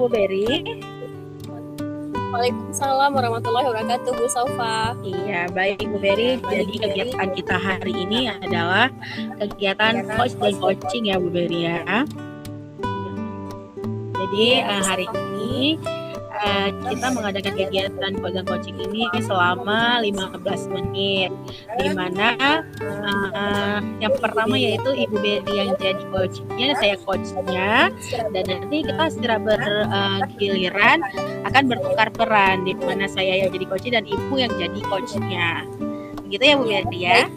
Bu Beri. Waalaikumsalam warahmatullahi wabarakatuh, Bu Saufa. Iya, baik Bu Beri. Jadi kegiatan kita hari ini adalah kegiatan coach dan coaching ya Bu Beri ya. Jadi hari ini kita mengadakan kegiatan coach dan coaching ini selama 15 menit, di mana yang pertama yaitu Ibu Beri yang jadi coachnya, saya coachnya, dan nanti kita secara bergiliran akan bertukar peran, di mana saya yang jadi coach dan Ibu yang jadi coachnya. Begitu ya Bu Beri ya.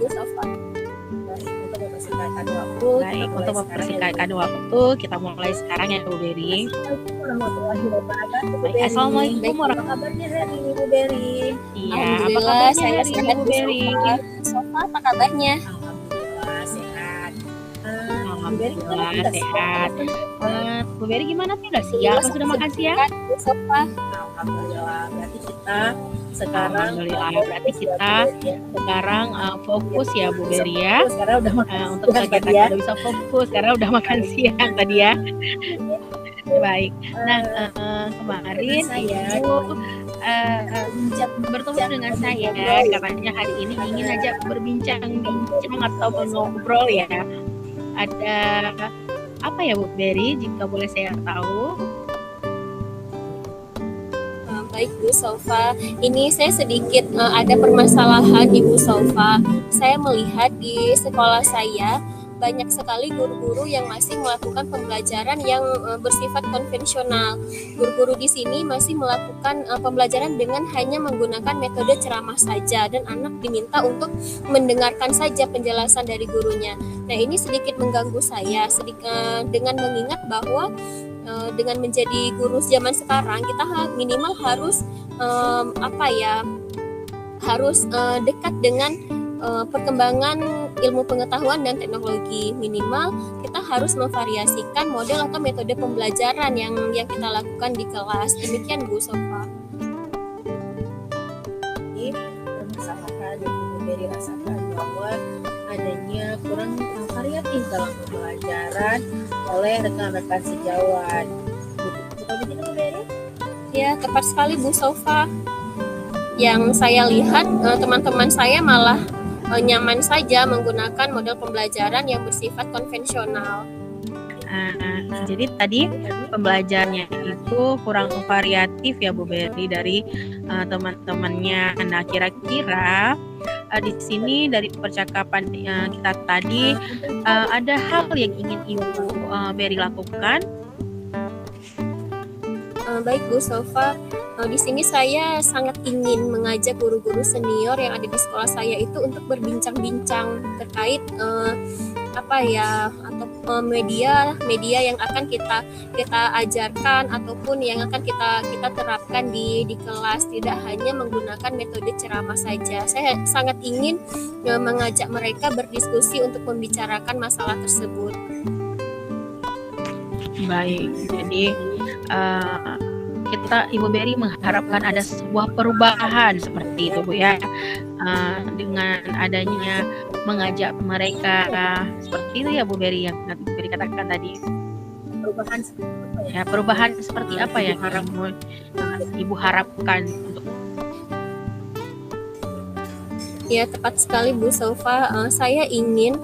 Baik, untuk mempersingkatkan waktu, kita mulai sekarang ya Bu Beri. Baik, assalamualaikum warahmatullahi wabarakatuh Bu Beri. Iya, alhamdulillah saya sehat Bu Beri. Saufa, apa kabarnya? Alhamdulillah sehat. Alhamdulillah sehat. Bu Beri gimana sih? Udah siap? Sudah makan siang? Bu Saufa. Alhamdulillah. Berarti kita sekarang fokus ya Bu Beri ya. Untuk kegiatan kita bisa fokus karena udah makan siang tadi ya. Baik. Nah, kemarin Ibu bertemu dengan saya, katanya hari ini ingin aja berbincang-bincang atau ngobrol ya. Ada apa ya Bu Beri, jika boleh saya tahu? Baik Bu Saufa, ini saya sedikit ada permasalahan Ibu Saufa. Saya melihat di sekolah saya banyak sekali guru-guru yang masih melakukan pembelajaran yang bersifat konvensional. Guru-guru di sini masih melakukan pembelajaran dengan hanya menggunakan metode ceramah saja, dan anak diminta untuk mendengarkan saja penjelasan dari gurunya. Nah, ini sedikit mengganggu saya dengan mengingat bahwa dengan menjadi guru zaman sekarang kita minimal harus dekat dengan perkembangan ilmu pengetahuan dan teknologi. Minimal kita harus memvariasikan model atau metode pembelajaran yang kita lakukan di kelas. Demikian Bu Saufa. Permasalahan yang Bu Beri rasakan bahwa adanya kurang variatif dalam pembelajaran oleh rekan-rekan sejawat. Betul begitu Bu Beri? Ya, tepat sekali Bu Saufa. Yang saya lihat teman-teman saya malah nyaman saja menggunakan model pembelajaran yang bersifat konvensional. Jadi tadi pembelajarannya itu kurang variatif ya Bu Beri dari teman-temannya. Nah, kira-kira di sini dari percakapan kita tadi ada hal yang ingin Ibu Beri lakukan? Baik Bu Saufa, di sini saya sangat ingin mengajak guru-guru senior yang ada di sekolah saya itu untuk berbincang-bincang terkait media yang akan kita ajarkan ataupun yang akan kita terapkan di kelas, tidak hanya menggunakan metode ceramah saja. Saya sangat ingin mengajak mereka berdiskusi untuk membicarakan masalah tersebut. Baik, jadi kita Ibu Beri mengharapkan ada sebuah perubahan seperti itu Bu ya, dengan adanya mengajak mereka seperti itu ya Bu Beri, yang Ibu Beri katakan tadi. Perubahan seperti apa yang Ibu harapkan untuk? Ya, tepat sekali Bu Saufa. Saya ingin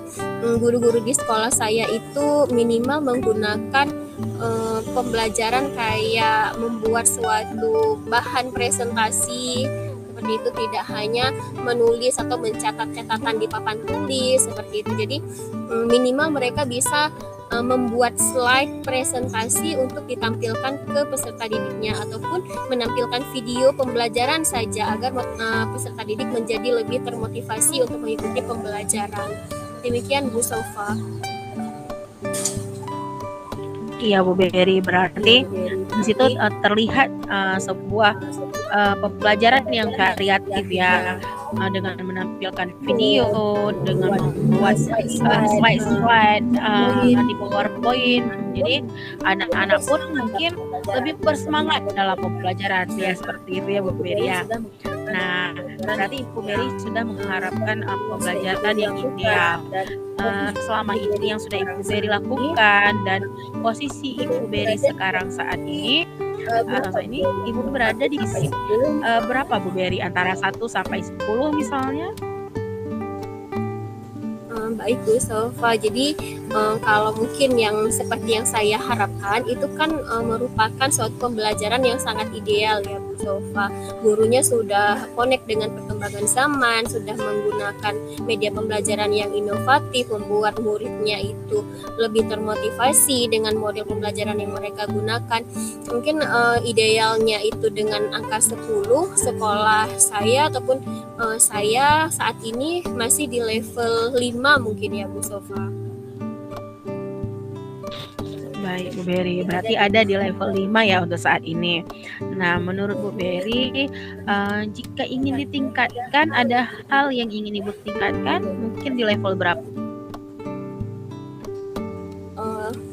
guru-guru di sekolah saya itu minimal menggunakan pembelajaran kayak membuat suatu bahan presentasi seperti itu, tidak hanya menulis atau mencatat catatan di papan tulis seperti itu. Jadi minimal mereka bisa membuat slide presentasi untuk ditampilkan ke peserta didiknya, ataupun menampilkan video pembelajaran saja agar peserta didik menjadi lebih termotivasi untuk mengikuti pembelajaran. Demikian Bu Saufa. Iya Bu Beri, berarti di situ terlihat sebuah pembelajaran yang variatif ya, dengan menampilkan video, dengan membuat slide di PowerPoint. Jadi anak-anak pun mungkin lebih bersemangat dalam pembelajaran ya, seperti itu ya Bu Beri ya. Nah, berarti Ibu Beri sudah mengharapkan pembelajaran yang ideal. Selama ini yang sudah Ibu Beri lakukan dan posisi Ibu Beri sekarang saat ini, Ibu berada di berapa Bu Beri? Antara 1 sampai 10 misalnya? Baik Bu Sofa, jadi kalau mungkin yang seperti yang saya harapkan itu kan merupakan suatu pembelajaran yang sangat ideal ya Bu Sofa. Gurunya sudah connect dengan perkembangan zaman, sudah menggunakan media pembelajaran yang inovatif, membuat muridnya itu lebih termotivasi dengan model pembelajaran yang mereka gunakan. Mungkin idealnya itu dengan angka 10, sekolah saya ataupun saya saat ini masih di level 5 mungkin ya Bu Sofa. Baik Bu Beri, berarti ada di level 5 ya untuk saat ini. Nah, menurut Bu Beri, jika ingin ditingkatkan, ada hal yang ingin Ibu tingkatkan, mungkin di level berapa?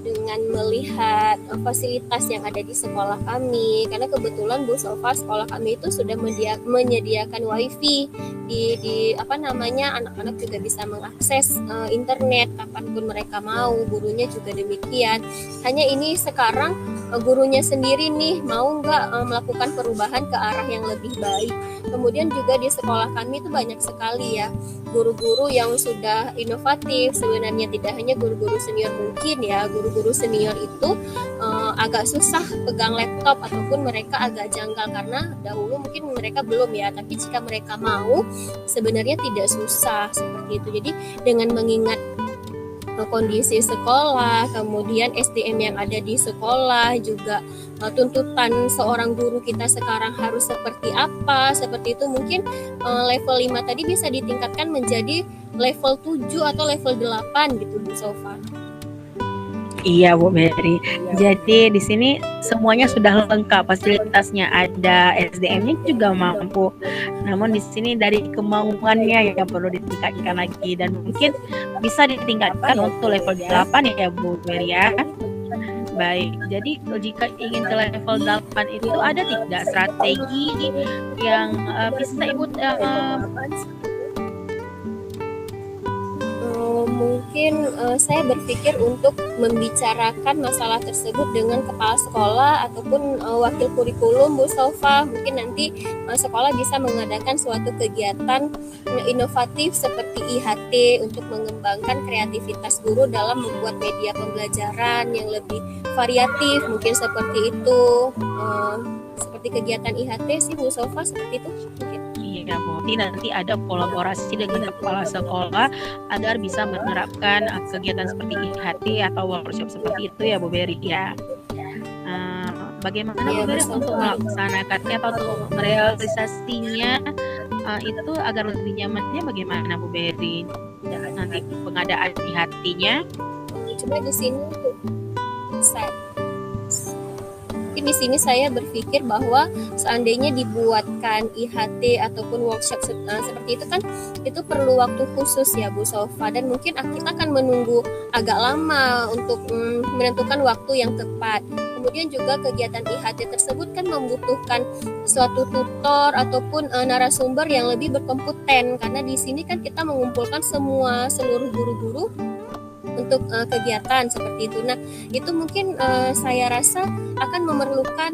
Dengan melihat fasilitas yang ada di sekolah kami, karena kebetulan Bu Sofa sekolah kami itu sudah menyediakan wifi di anak-anak juga bisa mengakses internet kapanpun mereka mau, gurunya juga demikian. Hanya ini sekarang gurunya sendiri nih mau nggak melakukan perubahan ke arah yang lebih baik. Kemudian juga di sekolah kami itu banyak sekali ya guru-guru yang sudah inovatif. Sebenarnya tidak hanya guru-guru senior, mungkin ya guru-guru senior itu agak susah pegang laptop ataupun mereka agak janggal karena dahulu mungkin mereka belum ya, tapi jika mereka mau sebenarnya tidak susah seperti itu. Jadi dengan mengingat kondisi sekolah, kemudian SDM yang ada di sekolah, juga tuntutan seorang guru kita sekarang harus seperti apa, seperti itu mungkin level 5 tadi bisa ditingkatkan menjadi level 7 atau level 8 gitu Bu Sofa. Iya Bu Beri. Jadi di sini semuanya sudah lengkap, fasilitasnya ada, SDM-nya juga mampu. Namun di sini dari kemauannya yang perlu ditingkatkan lagi dan mungkin bisa ditingkatkan untuk level 8 ya Bu Beri ya. Baik, jadi jika ingin ke level 8 itu ada tidak strategi yang bisa Ibu mungkin saya berpikir untuk membicarakan masalah tersebut dengan kepala sekolah ataupun wakil kurikulum Bu Sofa. Mungkin nanti sekolah bisa mengadakan suatu kegiatan inovatif seperti IHT untuk mengembangkan kreativitas guru dalam membuat media pembelajaran yang lebih variatif, mungkin seperti itu. Seperti kegiatan IHT sih Bu Sofa, seperti itu mungkin. Iya, nanti ada kolaborasi dengan kepala sekolah agar bisa menerapkan kegiatan seperti IHT atau workshop seperti itu ya Bu Beri ya. Bagaimana Bu Beri untuk melaksanakannya atau untuk merealisasinya itu agar lebih nyamannya bagaimana Bu Beri? Nanti pengadaan IHT-nya? Coba di sini di sini saya berpikir bahwa seandainya dibuatkan IHT ataupun workshop seperti itu kan itu perlu waktu khusus ya Bu Sofa, dan mungkin kita akan menunggu agak lama untuk menentukan waktu yang tepat. Kemudian juga kegiatan IHT tersebut kan membutuhkan suatu tutor ataupun narasumber yang lebih berkompeten, karena di sini kan kita mengumpulkan seluruh guru-guru untuk kegiatan seperti itu. Nah, itu mungkin saya rasa akan memerlukan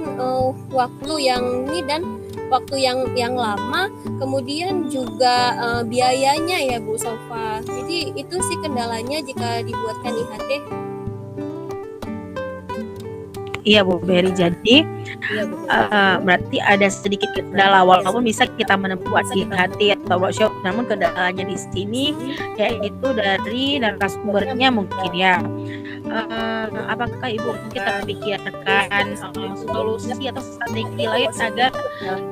waktu yang ini dan waktu yang lama, kemudian juga biayanya ya Bu Sofa. Jadi itu sih kendalanya jika dibuatkan IHT. Iya Bu Beri, jadi berarti ada sedikit kendala walaupun bisa kita membuat IHT atau workshop, namun kendalanya di sini yaitu dari narasumbernya mungkin ya. Apakah Ibu kita pikirkan solusi atau strategi lain agar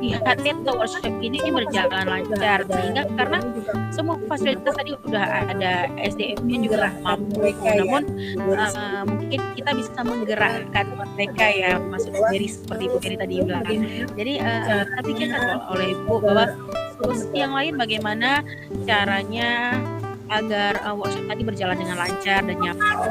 IHT atau workshop ini berjalan lancar, sehingga karena semua fasilitas tadi udah ada, SDM-nya juga mampu, namun mungkin kita bisa menggerakkan mereka ya, maksud Beri seperti Ibu Beri tadi bilang. Jadi kita pikirkan oleh Ibu bahwa solusi yang lain bagaimana caranya agar workshop tadi berjalan dengan lancar dan nyaman.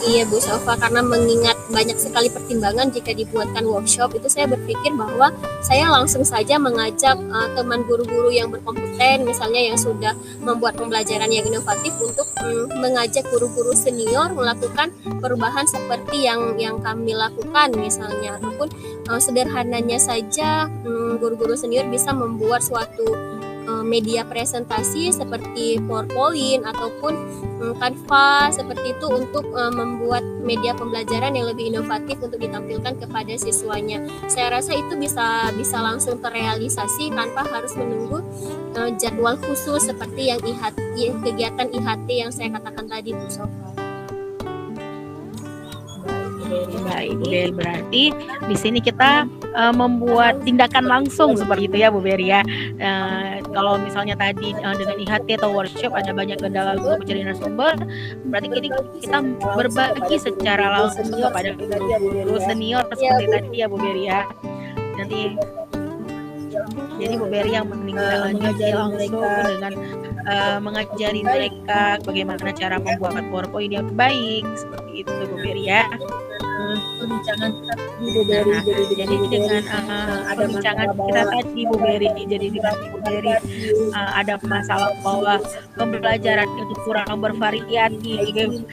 Iya Bu Salva, karena mengingat banyak sekali pertimbangan jika dibuatkan workshop, itu saya berpikir bahwa saya langsung saja mengajak teman guru-guru yang berkompeten, misalnya yang sudah membuat pembelajaran yang inovatif, untuk mengajak guru-guru senior melakukan perubahan seperti yang kami lakukan misalnya, ataupun sederhananya saja guru-guru senior bisa membuat suatu media presentasi seperti PowerPoint ataupun Canva seperti itu untuk membuat media pembelajaran yang lebih inovatif untuk ditampilkan kepada siswanya. Saya rasa itu bisa langsung terrealisasi tanpa harus menunggu jadwal khusus seperti yang kegiatan IHT yang saya katakan tadi Bu Sofa. Baik, Bu Beri, berarti di sini kita membuat tindakan langsung seperti itu ya Bu Beri ya. Kalau misalnya tadi dengan IHT atau workshop ada banyak kendala untuk mencari narasumber, berarti kita berbagi secara langsung kepada guru senior seperti tadi ya Bu Beri ya. Nanti jadi Bu Beri yang menindaklanjuti langsung dengan mengajari mereka bagaimana cara membuat PowerPoint yang baik seperti itu Bu Beri ya. Perbincangan kita di Bu Beri. Jadi dengan perbincangan kita tadi Bu Beri, jadi dengan Bu Beri ada masalah bahwa pembelajaran itu kurang bervariatif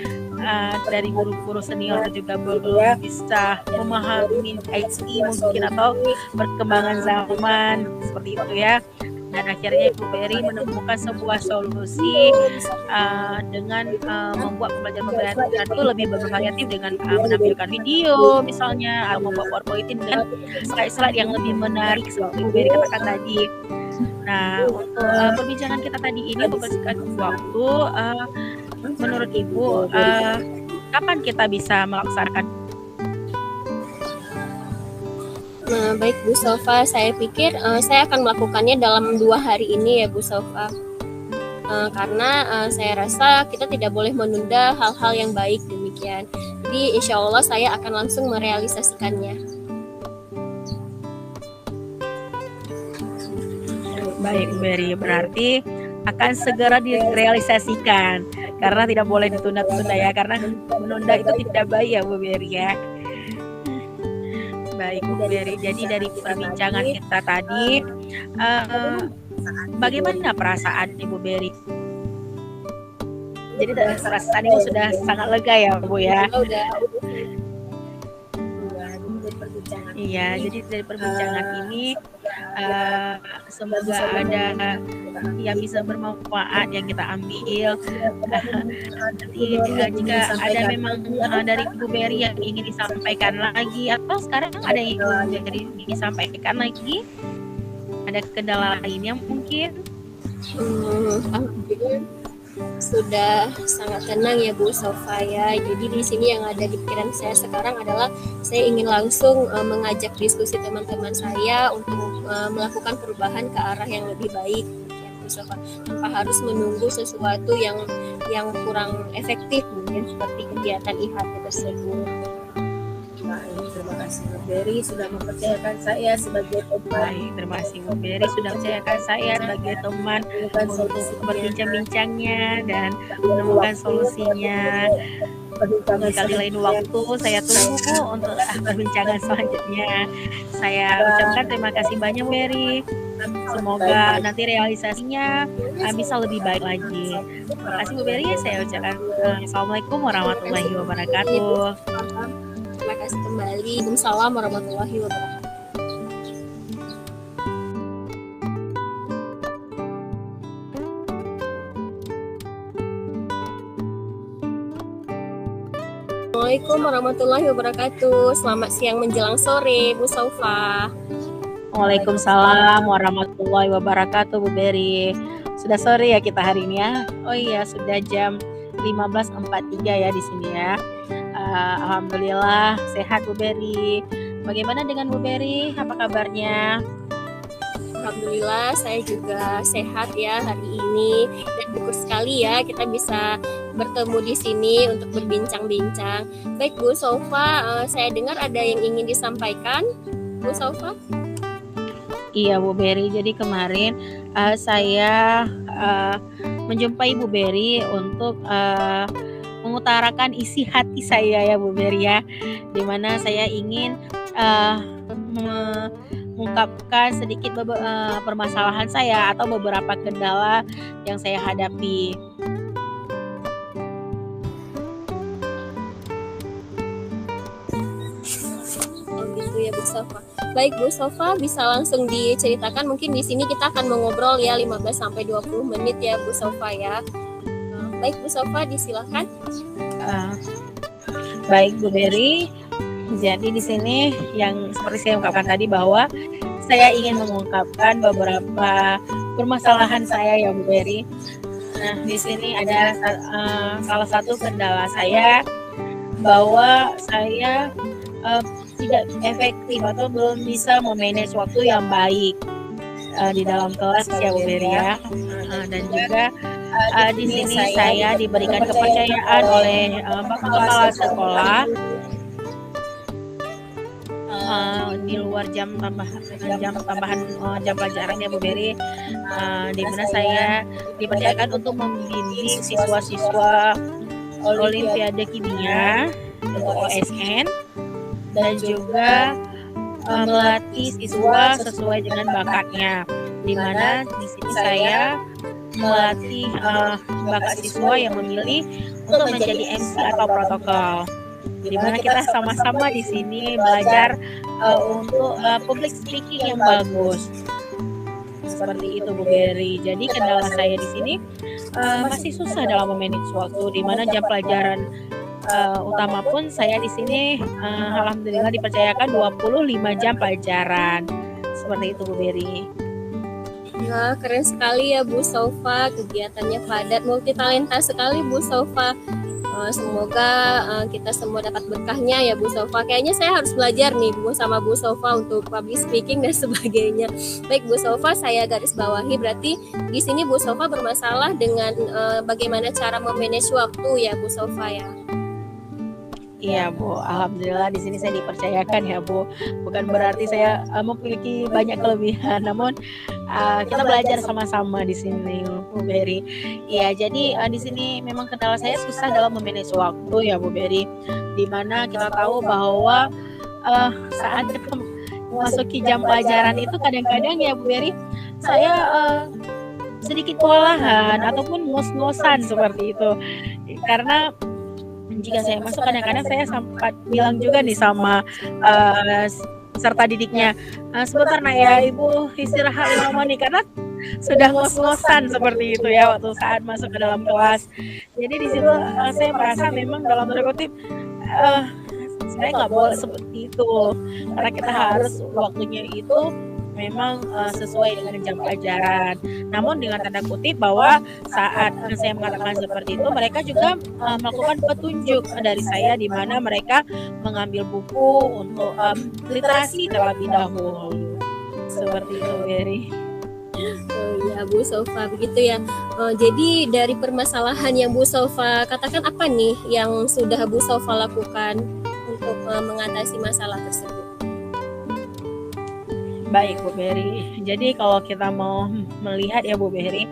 dari guru-guru senior juga belum bisa memahami IT mungkin atau perkembangan zaman seperti itu ya. Dan akhirnya Bu Beri menemukan sebuah solusi dengan membuat pembelajaran itu lebih bervariatif dengan menampilkan video misalnya atau membuat PowerPoint dengan slide-slide yang lebih menarik seperti Bu Beri katakan tadi. Nah, untuk perbincangan kita tadi ini membersihkan waktu. Menurut Ibu, kapan kita bisa melaksanakan? Nah, baik Bu Sofa, saya pikir saya akan melakukannya dalam 2 hari ini ya Bu Sofa. Karena saya rasa kita tidak boleh menunda hal-hal yang baik demikian. Jadi insya Allah saya akan langsung merealisasikannya. Baik Bu Beri, berarti akan segera direalisasikan karena tidak boleh ditunda-tunda ya, karena menunda itu tidak baik ya Bu Beri ya. Baik Bu Beri, jadi dari perbincangan kita tadi bagaimana perasaan Ibu Beri? Jadi perasaan Ibu sudah sangat lega ya Bu ya? Iya, jadi dari perbincangan ini semoga ada yang bisa bermanfaat yang kita ambil. Nanti jika ada memang dari Ibu Beri yang ingin disampaikan lagi, atau sekarang ada yang ingin disampaikan lagi, ada kendala lainnya mungkin? Sudah sangat tenang ya Bu Sofa ya. Jadi di sini yang ada di pikiran saya sekarang adalah saya ingin langsung mengajak diskusi teman-teman saya untuk melakukan perubahan ke arah yang lebih baik ya Bu Sofa, tanpa harus menunggu sesuatu yang kurang efektif mungkin seperti kegiatan IHT tersebut. Terima kasih Bu Beri sudah mempercayakan saya sebagai teman. Baik, terima kasih Bu Beri sudah mempercayakan saya sebagai teman untuk berbincang-bincangnya dan menemukan solusinya. Kali lain waktu saya tunggu untuk perbincangan selanjutnya. Saya ucapkan terima kasih banyak Bu Beri. Semoga nanti realisasinya bisa lebih baik lagi. Terima kasih Bu Beri. Saya ucapkan Assalamualaikum warahmatullahi wabarakatuh. Terima kasih kembali. Waalaikumsalam warahmatullahi wabarakatuh. Assalamualaikum warahmatullahi wabarakatuh. Selamat siang menjelang sore, Bu Saufa. Waalaikumsalam warahmatullahi wabarakatuh, Bu Beri. Sudah sore ya kita hari ini ya. Oh iya, sudah jam 15.43 ya di sini ya. Alhamdulillah sehat Bu Beri. Bagaimana dengan Bu Beri? Apa kabarnya? Alhamdulillah saya juga sehat ya hari ini, dan syukur sekali ya kita bisa bertemu di sini untuk berbincang-bincang. Baik Bu Saufa, saya dengar ada yang ingin disampaikan, Bu Saufa? Iya Bu Beri, jadi kemarin saya menjumpai Bu Beri untuk mengutarakan isi hati saya ya Bu Beri ya, dimana saya ingin mengungkapkan sedikit permasalahan saya atau beberapa kendala yang saya hadapi. Oh gitu ya Bu Sofa. Baik Bu Sofa, bisa langsung diceritakan, mungkin di sini kita akan mengobrol ya 15 sampai 20 menit ya Bu Sofa ya. Baik Bu Sofa, disilakan. Baik Bu Beri, jadi di sini yang seperti saya ungkapkan tadi bahwa saya ingin mengungkapkan beberapa permasalahan saya ya Bu Beri. Nah, di sini ada salah satu kendala saya bahwa saya tidak efektif atau belum bisa memanage waktu yang baik di dalam kelas ya Bu Beri ya. Dan juga di sini saya diberikan kepercayaan oleh Bapak Kepala Sekolah di luar jam tambahan jam pelajaran ya Bu Beri, di mana saya dipercayakan untuk membimbing siswa-siswa Olimpiade Kimia untuk OSN dan juga melatih siswa sesuai dengan bakatnya, di mana di sini saya melatih bakat siswa yang memilih untuk menjadi MC atau protokol, di mana kita sama-sama di sini belajar untuk public speaking yang bagus. Seperti itu Bu Beri. Jadi kendala saya di sini masih susah dalam memanage waktu, di mana jam pelajaran utama pun saya di sini alhamdulillah dipercayakan 25 jam pelajaran. Seperti itu Bu Beri. Wah, keren sekali ya Bu Sofa, kegiatannya padat, multitalenta sekali Bu Sofa. Semoga kita semua dapat berkahnya ya Bu Sofa. Kayaknya saya harus belajar nih Bu sama Bu Sofa untuk public speaking dan sebagainya. Baik Bu Sofa, saya garis bawahi berarti di sini Bu Sofa bermasalah dengan bagaimana cara memanage waktu ya Bu Sofa ya. Iya Bu, alhamdulillah di sini saya dipercayakan ya Bu. Bukan berarti saya memiliki banyak kelebihan, namun kita belajar sama-sama di sini Bu Beri. Iya, jadi di sini memang kendala saya susah dalam memanage waktu ya Bu Beri. Dimana kita tahu bahwa saat kita memasuki jam pelajaran itu kadang-kadang ya Bu Beri, saya sedikit kewalahan ataupun ngos-ngosan seperti itu. Karena jika saya masuk kadang-kadang saya sempat bilang juga nih sama peserta didiknya, sebentar nak ya Ibu istirahat 5 menit karena sudah ngos-ngosan seperti itu ya waktu saat masuk ke dalam kelas. Jadi di situ saya merasa memang dalam tanda kutip saya nggak boleh seperti itu, karena kita harus waktunya itu memang sesuai dengan jam pelajaran. Namun dengan tanda kutip bahwa saat saya mengatakan seperti itu, mereka juga melakukan petunjuk dari saya, di mana mereka mengambil buku untuk literasi terlebih dahulu. Seperti itu Beri. Ya Bu Sofa, begitu ya. Jadi dari permasalahan yang Bu Sofa katakan, apa nih yang sudah Bu Sofa lakukan untuk mengatasi masalah tersebut? Baik Bu Beri, jadi kalau kita mau melihat ya Bu Beri,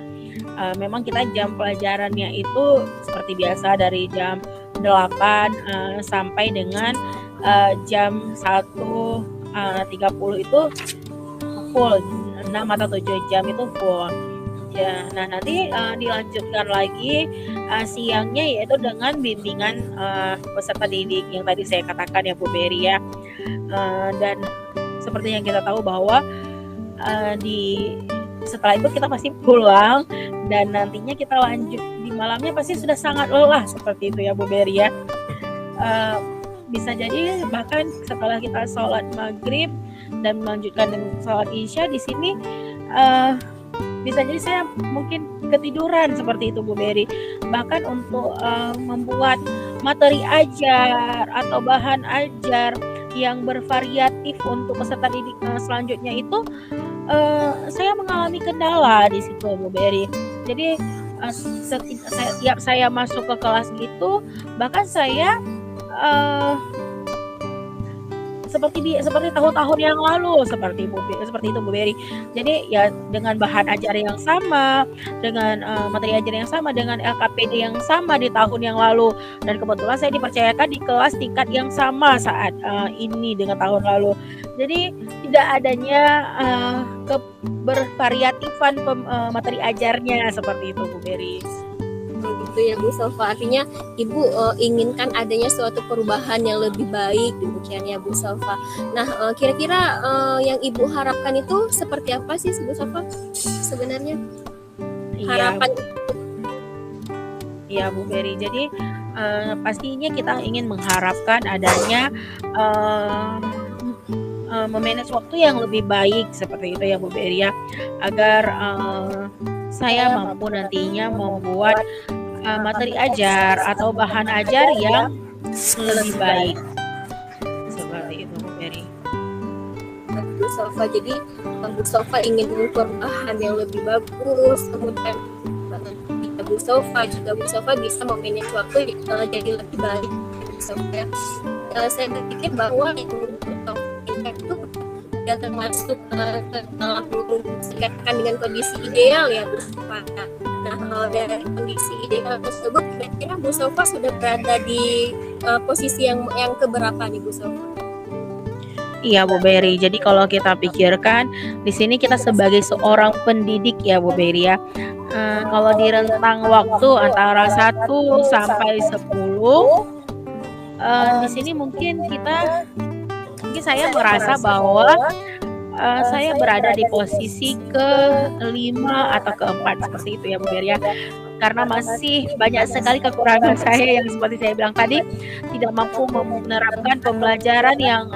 memang kita jam pelajarannya itu seperti biasa dari jam 8 sampai dengan jam 1.30 itu full, 6 atau 7 jam itu full. Ya, nah nanti dilanjutkan lagi siangnya yaitu dengan bimbingan peserta didik yang tadi saya katakan ya Bu Beri ya. Dan seperti yang kita tahu bahwa setelah itu kita pasti pulang dan nantinya kita lanjut di malamnya pasti sudah sangat lelah seperti itu ya Bu Beri ya. Bisa jadi bahkan setelah kita sholat maghrib dan melanjutkan dengan sholat isya di sini bisa jadi saya mungkin ketiduran seperti itu Bu Beri. Bahkan untuk membuat materi ajar atau bahan ajar yang bervariatif untuk peserta didik selanjutnya itu saya mengalami kendala di situ Bu Beri. Jadi setiap saya masuk ke kelas itu, bahkan saya seperti tahun-tahun yang lalu, seperti itu Bu Berry. Jadi ya dengan bahan ajar yang sama, dengan materi ajar yang sama, dengan LKPD yang sama di tahun yang lalu, dan kebetulan saya dipercayakan di kelas tingkat yang sama saat ini dengan tahun lalu. Jadi tidak adanya bervariatifan materi ajarnya seperti itu Bu Berry. Gitu ya Bu Sofa, artinya Ibu inginkan adanya suatu perubahan yang lebih baik, demikian ya Bu Sofa. Nah, kira-kira yang Ibu harapkan itu seperti apa sih Bu Sofa sebenarnya? Iya, Harapan iya Bu Berry. Jadi pastinya kita ingin mengharapkan adanya memanage waktu yang lebih baik seperti itu ya Bu Berry ya, agar saya mampu nantinya membuat materi ajar atau bahan ajar yang lebih baik seperti itu Bu Berry. Bu Sofa, jadi Bu Sofa ingin perubahan yang lebih bagus, kemudian Bu Sofa juga Bu Sofa bisa memanage waktu jadi lebih baik Bu Sofa. Saya berpikir bahwa itu tidak termasuk dikatakan dengan kondisi ideal ya Bu Sofa. Nah, dari kondisi ideal tersebut, kira-kira Bu Sofa sudah berada di posisi yang keberapa nih Bu Sofa? Iya Bu Berry. Jadi kalau kita pikirkan di sini kita sebagai seorang pendidik ya Bu Berry ya. Kalau di rentang waktu antara 1 sampai 10, di sini mungkin saya merasa bahwa saya berada di posisi ke-5 atau ke-4 seperti itu ya Bu Berry ya. Karena masih banyak sekali kekurangan saya yang seperti saya bilang tadi, tidak mampu menerapkan pembelajaran yang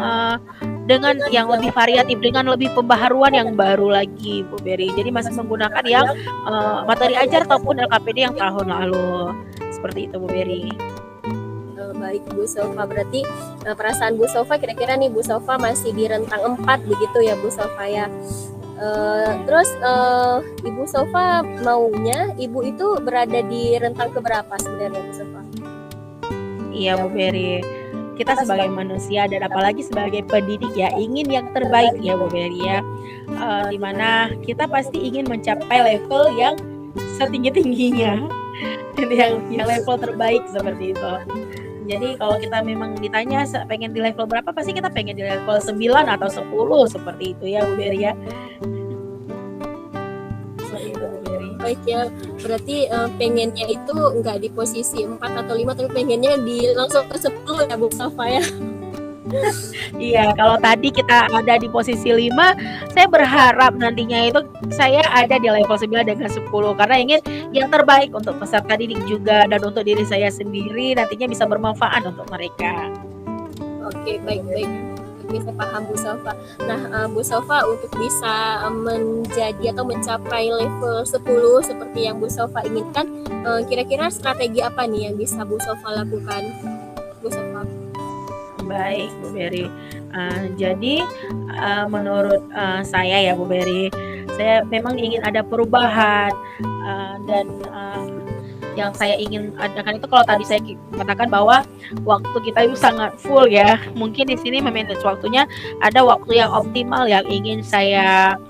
dengan yang lebih variatif, dengan lebih pembaharuan yang baru lagi Bu Berry. Jadi masih menggunakan yang materi ajar ataupun LKPD yang tahun lalu. Seperti itu Bu Berry. Baik Bu Sofa, berarti perasaan Bu Sofa kira-kira nih Bu Sofa masih di rentang 4 begitu ya Bu Sofa ya. Terus Ibu Sofa maunya Ibu itu berada di rentang keberapa sebenarnya Bu Sofa? Iya Bu Berry, kita sebagai manusia dan apalagi sebagai pendidik ya ingin yang terbaik ya Bu Berry ya. Dimana kita pasti ingin mencapai level yang setinggi-tingginya, yang level terbaik seperti itu. Jadi kalau kita memang ditanya pengen di level berapa, pasti kita pengen di level 9 atau 10 seperti itu ya Bu Berry ya. Baik ya, berarti pengennya itu nggak di posisi 4 atau 5, tapi pengennya langsung ke 10 ya Bu Sofa ya. Iya, kalau tadi kita ada di posisi 5, saya berharap nantinya itu saya ada di level 9 dengan 10 karena ingin yang terbaik untuk peserta didik juga dan untuk diri saya sendiri nantinya bisa bermanfaat untuk mereka. Oke, baik-baik. Oke, saya paham Bu Sofa. Nah, Bu Sofa untuk bisa menjadi atau mencapai level 10 seperti yang Bu Sofa inginkan, kira-kira strategi apa nih yang bisa Bu Sofa lakukan? Bu Sofa. Baik Bu Berry. Jadi menurut saya ya Bu Berry, saya memang ingin ada perubahan dan yang saya ingin adakan itu kalau tadi saya katakan bahwa waktu kita itu sangat full ya. Mungkin di sini memanage waktunya ada waktu yang optimal yang ingin saya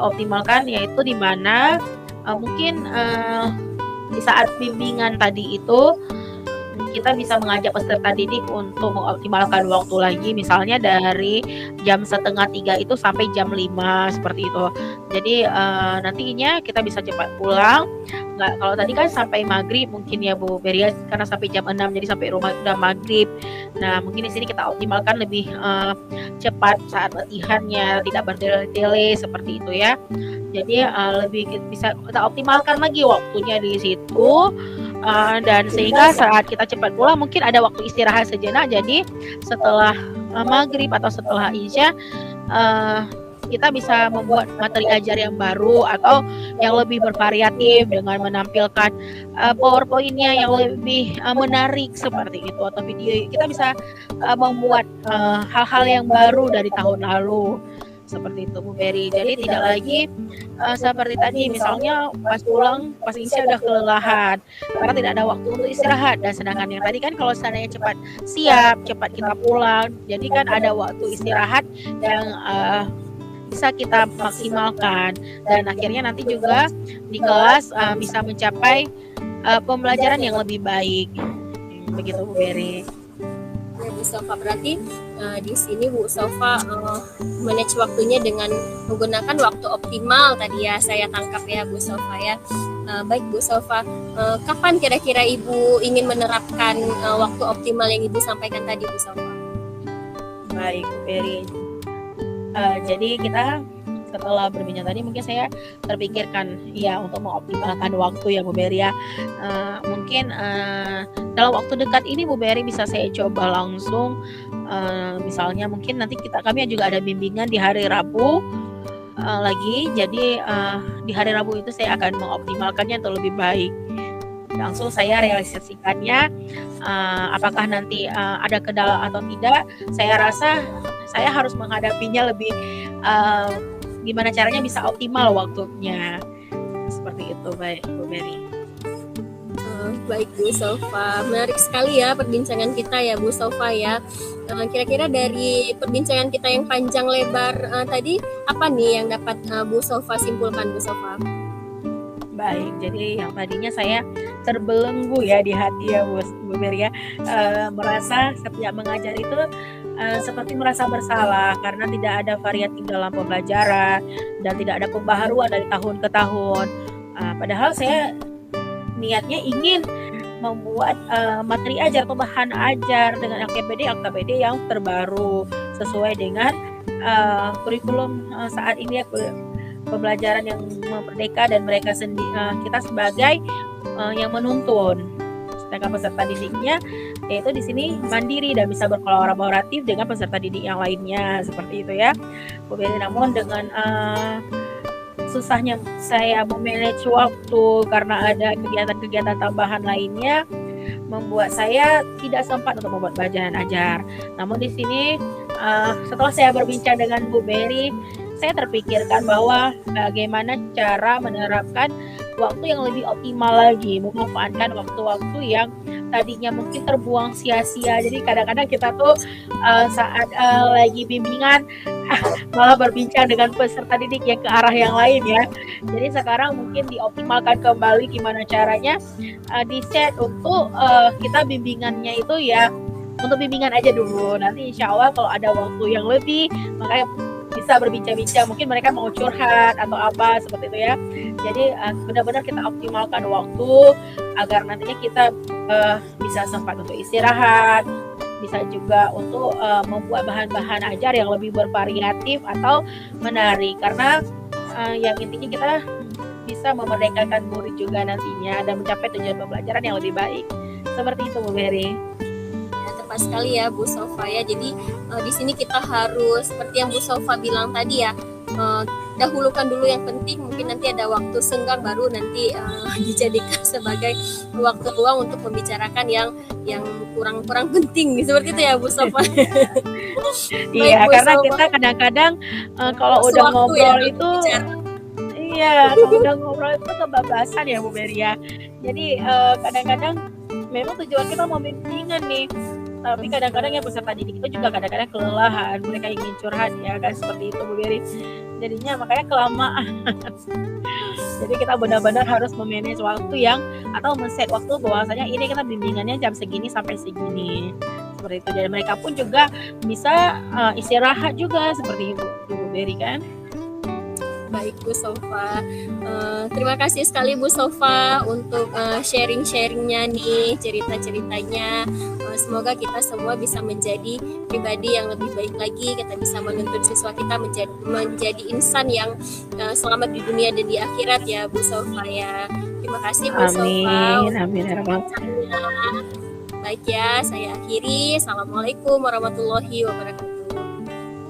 optimalkan, yaitu di mana mungkin di saat bimbingan tadi itu kita bisa mengajak peserta didik untuk mengoptimalkan waktu lagi, misalnya dari jam 2:30 itu sampai jam 5 seperti itu. Jadi nantinya kita bisa cepat pulang. Nggak, kalau tadi kan sampai maghrib mungkin ya Bu Berry, karena sampai jam 6 jadi sampai rumah udah maghrib. Nah mungkin di sini kita optimalkan lebih cepat saat latihannya, tidak bertele-tele seperti itu ya. Jadi lebih bisa kita optimalkan lagi waktunya di situ. Dan sehingga saat kita cepat pulang mungkin ada waktu istirahat sejenak. Jadi setelah maghrib atau setelah isya kita bisa membuat materi ajar yang baru atau yang lebih bervariatif dengan menampilkan PowerPoint-nya yang lebih menarik seperti itu, atau video kita bisa membuat hal-hal yang baru dari tahun lalu. seperti itu Bu Berry. Jadi tidak lagi seperti tadi, misalnya pas pulang pas Insya udah kelelahan karena tidak ada waktu untuk istirahat, dan sedangkan yang tadi kan kalau seandainya cepat siap cepat kita pulang, jadi kan ada waktu istirahat yang bisa kita maksimalkan, dan akhirnya nanti juga di kelas bisa mencapai pembelajaran yang lebih baik. Begitu Bu Berry. Ya, Bu Sofa, berarti di sini Bu Sofa manage waktunya dengan menggunakan waktu optimal tadi ya, saya tangkap ya Bu Sofa ya. Baik Bu Sofa, kapan kira-kira Ibu ingin menerapkan waktu optimal yang Ibu sampaikan tadi Bu Sofa? Baik Bu Berry. Jadi kita setelah berbincang tadi mungkin saya terpikirkan ya untuk mengoptimalkan waktu ya Bu Berry ya. Mungkin dalam waktu dekat ini Bu Berry bisa saya coba langsung, misalnya mungkin nanti kami juga ada bimbingan di hari Rabu lagi, jadi di hari Rabu itu saya akan mengoptimalkannya untuk lebih baik. Langsung saya realisasikannya, apakah nanti ada kendala atau tidak. Saya rasa saya harus menghadapinya lebih gimana caranya bisa optimal waktunya, seperti itu. Baik Bu Berry. Baik Bu Sofa, menarik sekali ya perbincangan kita ya Bu Sofa ya. Kira-kira dari perbincangan kita yang panjang lebar tadi, apa nih yang dapat Bu Sofa simpulkan Bu Sofa? Baik, jadi yang tadinya saya terbelenggu ya di hati ya Bu Berry ya, merasa setiap mengajar itu seperti merasa bersalah karena tidak ada variatif dalam pembelajaran dan tidak ada pembaharuan dari tahun ke tahun. Padahal saya niatnya ingin membuat materi ajar atau bahan ajar dengan LKPD yang terbaru sesuai dengan kurikulum saat ini ya, pembelajaran yang merdeka dan mereka kita sebagai yang menuntun. Sedangkan peserta didiknya yaitu di sini mandiri dan bisa berkolaboratif dengan peserta didik yang lainnya, seperti itu ya Bu Berry. Namun dengan susahnya saya memanage waktu karena ada kegiatan-kegiatan tambahan lainnya, membuat saya tidak sempat untuk membuat bahan ajar. Namun di sini setelah saya berbincang dengan Bu Berry, saya terpikirkan bahwa bagaimana cara menerapkan waktu yang lebih optimal lagi, memanfaatkan waktu-waktu yang tadinya mungkin terbuang sia-sia. Jadi kadang-kadang kita tuh saat lagi bimbingan malah berbincang dengan peserta didik yang ke arah yang lain ya. Jadi sekarang mungkin dioptimalkan kembali gimana caranya di set untuk kita bimbingannya itu ya untuk bimbingan aja dulu. Nanti insya Allah kalau ada waktu yang lebih makanya bisa berbincang-bincang, mungkin mereka mau curhat atau apa seperti itu ya. Jadi benar-benar kita optimalkan waktu agar nantinya kita bisa sempat untuk istirahat, bisa juga untuk membuat bahan-bahan ajar yang lebih bervariatif atau menarik, karena yang intinya kita bisa memerdekakan murid juga nantinya dan mencapai tujuan pembelajaran yang lebih baik. Seperti itu Bu Berry. Tepat sekali ya Bu Sofa ya. Jadi di sini kita harus seperti yang Bu Sofa bilang tadi ya, dahulukan dulu yang penting, mungkin nanti ada waktu senggang baru nanti dijadikan sebagai waktu luang untuk membicarakan yang kurang penting seperti itu ya Bu Sofa. Iya, karena kita kadang-kadang kalau udah ngobrol ya, itu iya, kalau udah ngobrol itu kebablasan ya Bu Berry ya. Jadi kadang-kadang memang tujuan kita mau bimbingan nih, tapi kadang-kadang ya peserta didik itu juga kadang-kadang kelelahan, mereka ingin curhat ya kan, seperti itu Bu Berry. Jadinya makanya kelamaan. Jadi kita benar-benar harus memanage waktu atau men-set waktu bahwasanya ini kita bimbingannya jam segini sampai segini. Seperti itu. Jadi mereka pun juga bisa istirahat juga seperti itu Bu Berry kan. Baik Bu Sofa, terima kasih sekali Bu Sofa untuk sharing-sharingnya nih, cerita-ceritanya. Semoga kita semua bisa menjadi pribadi yang lebih baik lagi, kita bisa menuntun siswa kita menjadi insan yang selamat di dunia dan di akhirat ya Bu Sofa ya. Terima kasih Bu Sofa. Amin. Baik ya, saya akhiri. Assalamualaikum warahmatullahi wabarakatuh.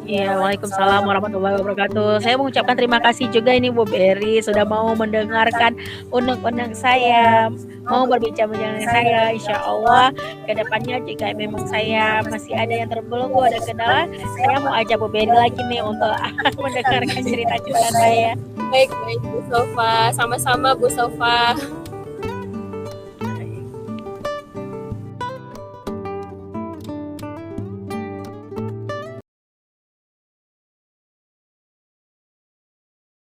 Iya, waalaikumsalam warahmatullahi wabarakatuh. Saya mengucapkan terima kasih juga ini Bu Berry sudah mau mendengarkan unek-unek saya, mau berbincang-bincang dengan saya. Insya Allah kedepannya jika memang saya masih ada yang terbelenggu, ada kendala, saya mau ajak Bu Berry lagi nih untuk mendengarkan cerita-cerita saya. Baik, baik Bu Sofa. Sama-sama Bu Sofa.